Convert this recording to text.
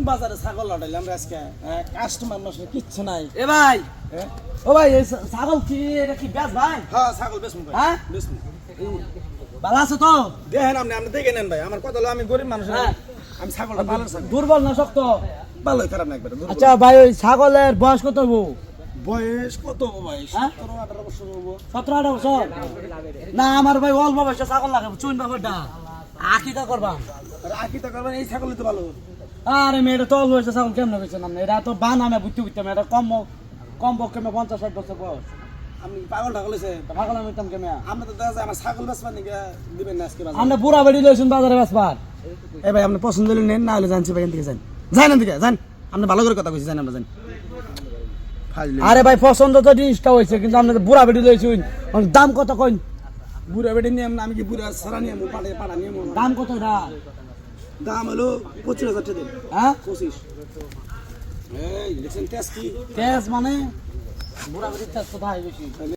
বাজারে ছাগল লড়াইলাম আজকে কাস্টমার মাসে কিচ্ছু নাই। এ ভাই, হ্যাঁ ও ভাই এই ছাগল কি এটা কি বেচ ভাই? হ্যাঁ ছাগল বেচমু ভাই। হ্যাঁ বেচমু। ভালো আছে তো? দেখেন আপনি দেখে নেন ভাই, আমার কথা হলো আমি গরিব মানুষ, হ্যাঁ। আমি ছাগলটা ভালো ছাগল, দুর্বল না শক্ত? ভালোই খারাপ না একবারে। আচ্ছা ভাই ওই ছাগলের বয়স কত হবো? বয়স কত বয়স? হ্যাঁ? 17-18 বছর হবো। 17-18 বছর? না আমার ভাই অল্প বয়সে ছাগল লাগে, চুন ব্যাপারটা আকিদা করবা। আকিতা করবেন এই ছাগলই তো ভালো। আরে মেয়েটা তো অল্প বয়সে ছাগল কেমন হয়েছে না? এটা তো বানামে বুঝতে বুঝতাম, এটা কম পক্ষে 50-60 বছর বয়স। আপনি পাগল ঠাগল হয়েছে? পাগল আমি হইতাম কেমন? আপনি তো দেখা যায় আমার ছাগল বেচবার নাকি দিবেন না আজকে বাজারে। আমরা বুড়া বেড়ি লইছুন বাজারে বেচবার। এই ভাই আপনি পছন্দ হলে নেন, না হলে জানছি ভাই, এখান থেকে যান, যান এখান থেকে যান, আপনি ভালো করে কথা কইছি, জান আমরা যান। আরে ভাই পছন্দ তো জিনিসটা হয়েছে, কিন্তু আপনি বুড়া বেড়ি লইছুন, দাম কত কইন? বুড়া বেটে নিয়ে আমি কি বুড়া সারা নিয়ে পাড়া নিয়ে দাম কত এটা? দাম হলো 25,000 টাকা দেন। হ্যাঁ 25। এই দেখছেন তেজ কি? তেজ মানে বুড়া বেড়ি তেজ তো ভাই বেশি।